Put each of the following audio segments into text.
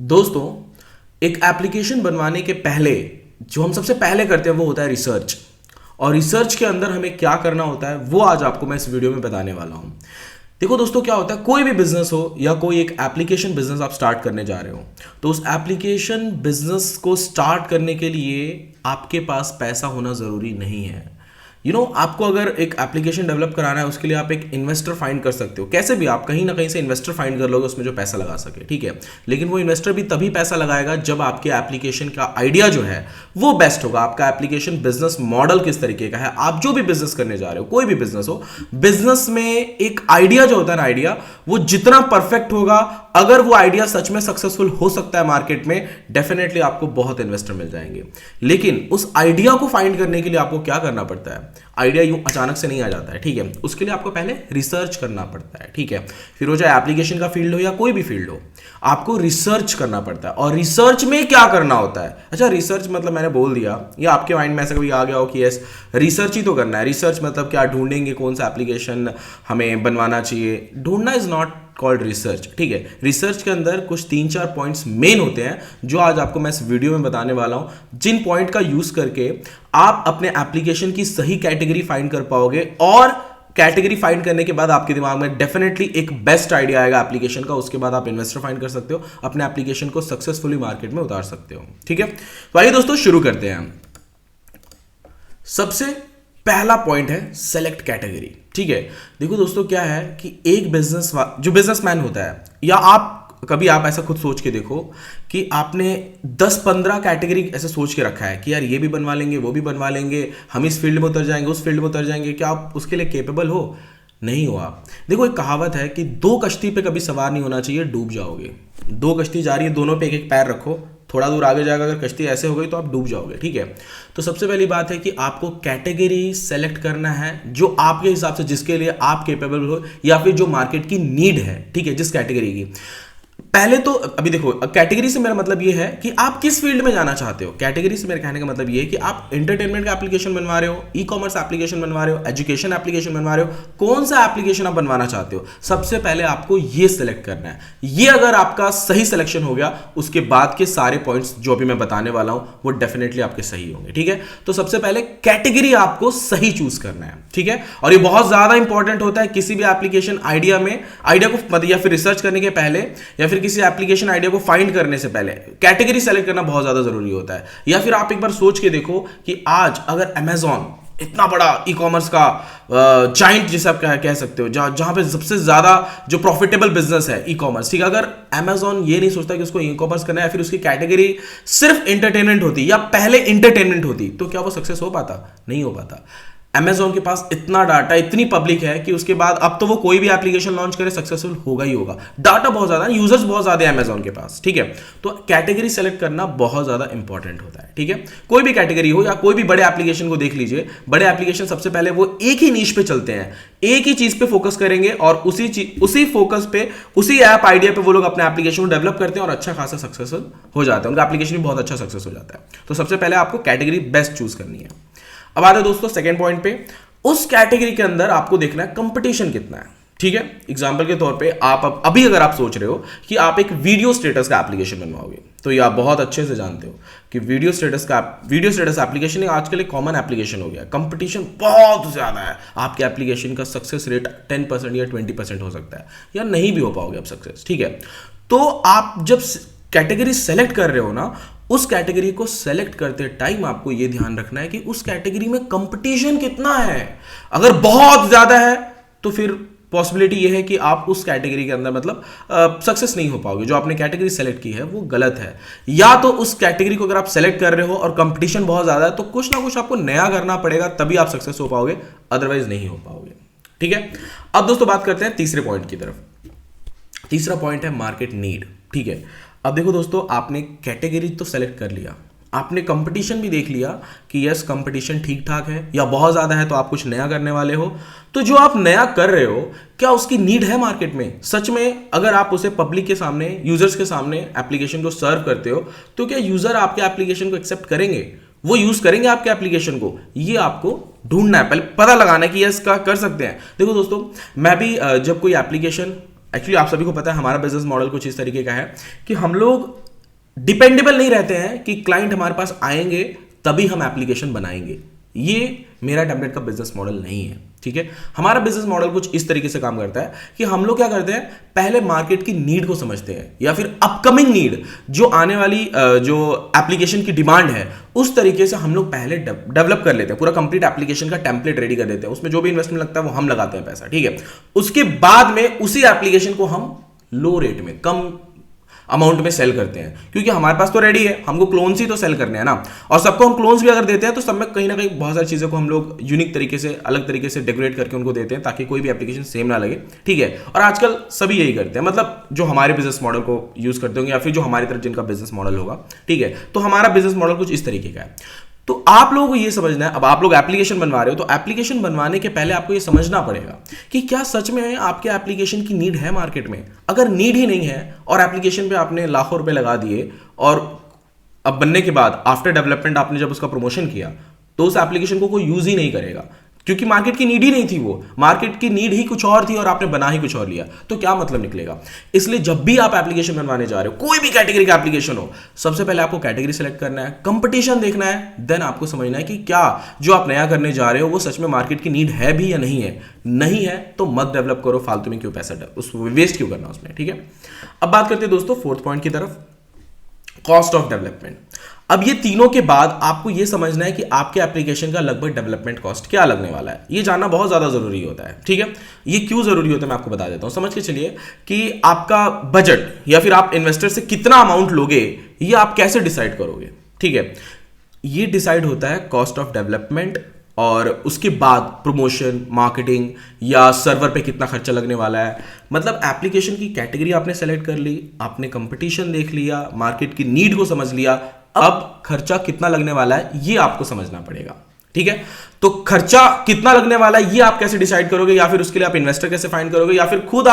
दोस्तों, एक एप्लीकेशन बनवाने के पहले जो हम सबसे पहले करते हैं वो होता है रिसर्च। और रिसर्च के अंदर हमें क्या करना होता है वो आज आपको मैं इस वीडियो में बताने वाला हूं। देखो दोस्तों, क्या होता है, कोई भी बिजनेस हो या कोई एक एप्लीकेशन बिजनेस आप स्टार्ट करने जा रहे हो, तो उस एप्लीकेशन बिजनेस को स्टार्ट करने के लिए आपके पास पैसा होना जरूरी नहीं है। आपको अगर एक एप्लीकेशन डेवलप कराना है उसके लिए आप एक इन्वेस्टर फाइंड कर सकते हो। कैसे भी आप कहीं ना कहीं से इन्वेस्टर फाइंड कर लोगे उसमें जो पैसा लगा सके, ठीक है। लेकिन वो इन्वेस्टर भी तभी पैसा लगाएगा जब आपके एप्लीकेशन का आइडिया जो है वो बेस्ट होगा। आपका एप्लीकेशन बिजनेस मॉडल किस तरीके का है, आप जो भी बिजनेस करने जा रहे हो, कोई भी बिजनेस हो, बिजनेस में एक आइडिया जो होता है ना, आइडिया वो जितना परफेक्ट होगा, अगर वो आइडिया सच में सक्सेसफुल हो सकता है मार्केट में, डेफिनेटली आपको बहुत इन्वेस्टर मिल जाएंगे। लेकिन उस आइडिया को फाइंड करने के लिए आपको क्या करना पड़ता है, आइडिया यूं अचानक से नहीं आ जाता है, ठीक है। उसके लिए आपको पहले रिसर्च करना पड़ता है, ठीक है। फिर वो चाहे एप्लीकेशन का फील्ड हो या कोई भी फील्ड हो, आपको रिसर्च करना पड़ता है। और रिसर्च में क्या करना होता है, अच्छा रिसर्च मतलब मैंने बोल दिया, या आपके माइंड में ऐसा कभी आ गया हो कि यस रिसर्च ही तो करना है। रिसर्च मतलब क्या, ढूंढेंगे कौन सा एप्लीकेशन हमें बनवाना चाहिए। ढूंढना इज नॉट कॉल्ड रिसर्च, ठीक है। रिसर्च के अंदर कुछ 3-4 पॉइंट्स मेन होते हैं जो आज आपको मैं इस वीडियो में बताने वाला हूं, जिन पॉइंट का यूज करके आप अपने एप्लीकेशन की सही कैटेगरी फाइंड कर पाओगे। और कैटेगरी फाइंड करने के बाद आपके दिमाग में डेफिनेटली एक बेस्ट आइडिया आएगा एप्लीकेशन का। उसके बाद आप इन्वेस्टर फाइंड कर सकते हो, अपने एप्लीकेशन को सक्सेसफुली मार्केट में उतार सकते हो, ठीक है। तो आइए दोस्तों शुरू करते हैं। सबसे पहला पॉइंट है सेलेक्ट कैटेगरी, ठीक है। देखो दोस्तों, क्या है कि एक जो बिजनेसमैन होता है, या आप ऐसा खुद सोच के देखो कि आपने 10-15 कैटेगरी ऐसे सोच के रखा है कि यार ये भी बनवा लेंगे, वो भी बनवा लेंगे, हम इस फील्ड में उतर जाएंगे, उस फील्ड में उतर जाएंगे। क्या आप उसके लिए केपेबल हो? नहीं हो आप। देखो, एक कहावत है कि 2 कश्ती पे कभी सवार नहीं होना चाहिए, डूब जाओगे। 2 कश्ती जा रही है, दोनों पे एक एक पैर रखो, थोड़ा दूर आगे जाकर अगर कश्ती ऐसे हो गई तो आप डूब जाओगे, ठीक है। तो सबसे पहली बात है कि आपको कैटेगरी सेलेक्ट करना है जो आपके हिसाब से, जिसके लिए आप केपेबल हो, या फिर जो मार्केट की नीड है, ठीक है, जिस कैटेगरी की। पहले तो अभी देखो, कैटेगरी से मेरा मतलब ये है कि आप किस फील्ड में जाना चाहते हो। कैटेगरी से मेरे कहने का मतलब ये है कि आप एंटरटेनमेंट का एप्लीकेशन बनवा रहे हो, ई कॉमर्स एप्लीकेशन बनवा रहे हो, एजुकेशन एप्लीकेशन बनवा रहे हो, कौन सा एप्लीकेशन आप बनवाना चाहते हो, सबसे पहले आपको ये सिलेक्ट करना है। ये अगर आपका सही सिलेक्शन हो गया, उसके बाद के सारे पॉइंट्स जो अभी मैं बताने वाला हूं वो डेफिनेटली आपके सही होंगे, ठीक है। तो सबसे पहले कैटेगरी आपको सही चूज करना है, ठीक है। और ये बहुत ज्यादा इंपॉर्टेंट होता है किसी भी एप्लीकेशन आइडिया को या फिर रिसर्च करने के पहले, या फिर किसी एप्लीकेशन आइडिया को फाइंड करने से पहले कैटेगरी सेलेक्ट करना बहुत ज्यादा जरूरी होता है। या फिर आप एक बार सोच के देखो कि आज अगर Amazon, इतना बड़ा ई कॉमर्स का जाइंट जिसे आप कह सकते हो, जहां पे सबसे ज्यादा जो प्रॉफिटेबल बिजनेस है ई कॉमर्स, ठीक है, अगर Amazon ये नहीं सोचता कि उसको ई कॉमर्स करना है, या फिर उसकी कैटेगरी सिर्फ एंटरटेनमेंट होती या पहले एंटरटेनमेंट होती, तो क्या वो सक्सेस हो पाता? नहीं हो पाता। Amazon के पास इतना डाटा, इतनी पब्लिक है कि उसके बाद अब तो वो कोई भी एप्लीकेशन लॉन्च करे सक्सेसफुल होगा ही होगा। डाटा बहुत ज्यादा है, यूजर्स बहुत ज्यादा है Amazon के पास, ठीक है। तो कैटेगरी सेलेक्ट करना बहुत ज्यादा इंपॉर्टेंट होता है, ठीक है। कोई भी कैटेगरी हो या कोई भी बड़े एप्लीकेशन को देख लीजिए, बड़े एप्लीकेशन सबसे पहले वो एक ही नीश पे चलते हैं, एक ही चीज पे फोकस करेंगे, और उसी फोकस पे, उसी ऐप आइडिया पे वो लोग अपने एप्लीकेशन को डेवलप करते हैं और अच्छा खासा सक्सेसफुल हो जाता है, उनका एप्लीकेशन भी बहुत अच्छा सक्सेस हो जाता है। तो सबसे पहले आपको कैटेगरी बेस्ट चूज करनी है। अब आते हैं दोस्तों सेकंड पॉइंट पे। उस कैटेगरी के अंदर आपको देखना है कंपटीशन कितना है, ठीक है। एग्जांपल के तौर पे आप अभी अगर आप सोच रहे हो कि आप एक वीडियो स्टेटस का एप्लीकेशन बनवाओगे, तो ये आप बहुत अच्छे से जानते हो कि वीडियो स्टेटस एप्लीकेशन आजकल एक कॉमन एप्लीकेशन हो गया। कंपटीशन बहुत ज्यादा है, आपके एप्लीकेशन का सक्सेस रेट 10% या 20% हो सकता है, या नहीं भी हो पाओगे आप सक्सेस, ठीक है। तो आप जब कैटेगरी सेलेक्ट कर रहे हो ना, उस कैटेगरी को सेलेक्ट करते टाइम आपको यह ध्यान रखना है कि उस कैटेगरी में कंपटीशन कितना है। अगर बहुत ज्यादा है तो फिर पॉसिबिलिटी यह है कि आप उस कैटेगरी के अंदर मतलब सक्सेस नहीं हो पाओगे। जो आपने कैटेगरी सेलेक्ट की है वो गलत है। या तो उस कैटेगरी को अगर आप सेलेक्ट कर रहे हो और कंपटीशन बहुत ज्यादा है, तो कुछ ना कुछ आपको नया करना पड़ेगा, तभी आप सक्सेस हो पाओगे, अदरवाइज नहीं हो पाओगे, ठीक है। अब दोस्तों बात करते हैं तीसरे पॉइंट की तरफ। तीसरा पॉइंट है मार्केट नीड, ठीक है। अब देखो दोस्तों, आपने कैटेगरी तो सेलेक्ट कर लिया, आपने कंपटीशन भी देख लिया कि यस कंपटीशन ठीक ठाक है या बहुत ज्यादा है, तो आप कुछ नया करने वाले हो। तो जो आप नया कर रहे हो, क्या उसकी नीड है मार्केट में? सच में अगर आप उसे पब्लिक के सामने, यूजर्स के सामने एप्लीकेशन को सर्व करते हो, तो क्या यूजर आपके एप्लीकेशन को एक्सेप्ट करेंगे? वो यूज करेंगे आपके एप्लीकेशन को? ये आपको ढूंढना है, पहले पता लगाना है कि यस का कर सकते हैं। देखो दोस्तों, मैं भी जब कोई एप्लीकेशन, एक्चुअली आप सभी को पता है हमारा बिजनेस मॉडल कुछ इस तरीके का है कि हम लोग डिपेंडेबल नहीं रहते हैं कि क्लाइंट हमारे पास आएंगे तभी हम एप्लीकेशन बनाएंगे। ये मेरा टेम्पलेट का बिजनेस मॉडल नहीं है, ठीक है। हमारा बिजनेस मॉडल कुछ इस तरीके से काम करता है कि हम लोग क्या करते हैं, पहले मार्केट की नीड को समझते हैं या फिर अपकमिंग नीड, जो आने वाली जो एप्लीकेशन की डिमांड है उस तरीके से हम लोग पहले डेवलप कर लेते हैं, पूरा कंप्लीट एप्लीकेशन का टेम्पलेट रेडी कर देते हैं, उसमें जो भी इन्वेस्टमेंट लगता है वो हम लगाते हैं पैसा, ठीक है। उसके बाद में उसी एप्लीकेशन को हम लो रेट में, कम अमाउंट में सेल करते हैं, क्योंकि हमारे पास तो रेडी है, हमको क्लोन्स ही तो सेल करने हैं ना। और सबको हम क्लोन्स भी अगर देते हैं तो सब में कहीं ना कहीं बहुत सारी चीज़ों को हम लोग यूनिक तरीके से, अलग तरीके से डेकोरेट करके उनको देते हैं ताकि कोई भी एप्लीकेशन सेम ना लगे, ठीक है। और आजकल सभी यही करते हैं, मतलब जो हमारे बिजनेस मॉडल को यूज करते होंगे या फिर जो हमारी तरफ जिनका बिजनेस मॉडल होगा, ठीक है। तो हमारा बिजनेस मॉडल कुछ इस तरीके का है। तो आप लोगों को ये समझना है, अब आप लोग एप्लीकेशन बनवा रहे हो तो एप्लीकेशन बनवाने के पहले आपको ये समझना पड़ेगा कि क्या सच में आपके एप्लीकेशन की नीड है मार्केट में। अगर नीड ही नहीं है और एप्लीकेशन पे आपने लाखों रुपए लगा दिए और अब बनने के बाद आफ्टर डेवलपमेंट आपने जब उसका प्रमोशन किया तो उस एप्लीकेशन को कोई यूज ही नहीं करेगा, क्योंकि मार्केट की नीड ही नहीं थी, वो मार्केट की नीड ही कुछ और थी और आपने बना ही कुछ और लिया, तो क्या मतलब निकलेगा। इसलिए जब भी आप एप्लीकेशन बनवाने जा रहे हो, कोई भी कैटेगरी का एप्लीकेशन हो, सबसे पहले आपको कैटेगरी सेलेक्ट करना है, कंपटीशन देखना है, देन आपको समझना है कि क्या जो आप नया करने जा रहे हो वो सच में मार्केट की नीड है भी या नहीं है। नहीं है तो मत डेवलप करो, फालतू में क्यों पैसा वेस्ट क्यों करना उसमें, ठीक है। अब बात करते हैं दोस्तों फोर्थ पॉइंट की तरफ, कॉस्ट ऑफ डेवलपमेंट। अब ये तीनों के बाद आपको ये समझना है कि आपके एप्लीकेशन का लगभग डेवलपमेंट कॉस्ट क्या लगने वाला है। ये जानना बहुत ज्यादा जरूरी होता है, ठीक है। ये क्यों जरूरी होता है मैं आपको बता देता हूं। समझ के चलिए कि आपका बजट या फिर आप इन्वेस्टर से कितना अमाउंट लोगे, ये आप कैसे डिसाइड करोगे, ठीक है। ये डिसाइड होता है कॉस्ट ऑफ डेवलपमेंट और उसके बाद प्रमोशन, मार्केटिंग या सर्वर पे कितना खर्चा लगने वाला है। मतलब एप्लीकेशन की कैटेगरी आपने सेलेक्ट कर ली, आपने कंपटीशन देख लिया, मार्केट की नीड को समझ लिया, अब खर्चा कितना लगने वाला है ये आपको समझना पड़ेगा, ठीक है। तो खर्चा कितना लगने वाला है ये आप कैसे डिसाइड करोगे, या फिर उसके लिए आप इन्वेस्टर कैसे फाइंड करोगे, या फिर खुद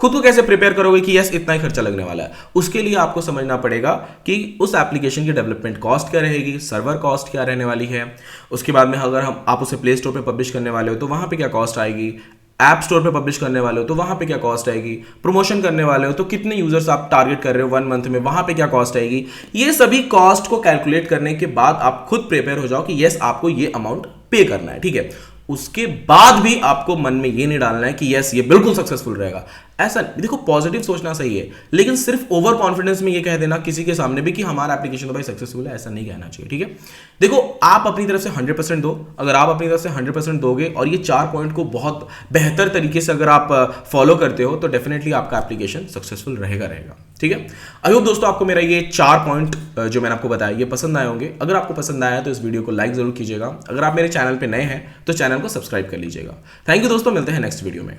को कैसे प्रिपेयर करोगे कि यस इतना ही खर्चा लगने वाला है। उसके लिए आपको समझना पड़ेगा कि उस एप्लीकेशन की डेवलपमेंट कॉस्ट क्या रहेगी, सर्वर कॉस्ट क्या रहने वाली है। उसके बाद में अगर आप उसे प्ले स्टोर पे पब्लिश करने वाले हो तो वहां पे क्या कॉस्ट आएगी, ऐप स्टोर पे पब्लिश करने वाले हो तो वहां पे क्या कॉस्ट आएगी, प्रमोशन करने वाले हो तो कितने यूजर्स आप टारगेट कर रहे हो 1 मंथ में, वहां पे क्या कॉस्ट आएगी। ये सभी कॉस्ट को कैलकुलेट करने के बाद आप खुद प्रिपेयर हो जाओ कि यस आपको ये अमाउंट पे करना है, ठीक है। उसके बाद भी आपको मन में ये नहीं डालना है कि यस ये बिल्कुल सक्सेसफुल रहेगा। ऐसा देखो, पॉजिटिव सोचना सही है, लेकिन सिर्फ ओवर कॉन्फिडेंस में ये कह देना किसी के सामने भी कि हमारा एप्लीकेशन तो भाई सक्सेसफुल है, ऐसा नहीं कहना चाहिए, ठीक है। देखो आप अपनी तरफ से 100% दो। अगर आप अपनी तरफ से 100% दोगे और ये 4 पॉइंट को बहुत बेहतर तरीके से अगर आप फॉलो करते हो तो डेफिनेटली आपका एप्लीकेशन सक्सेसफुल रहेगा, ठीक है। आई होप दोस्तों आपको मेरा ये 4 पॉइंट जो मैंने आपको बताया ये पसंद आए होंगे। अगर आपको पसंद आया तो इस वीडियो को लाइक जरूर कीजिएगा। अगर आप मेरे चैनल पे नए हैं तो चैनल को सब्सक्राइब कर लीजिएगा। थैंक यू दोस्तों, मिलते हैं नेक्स्ट वीडियो में।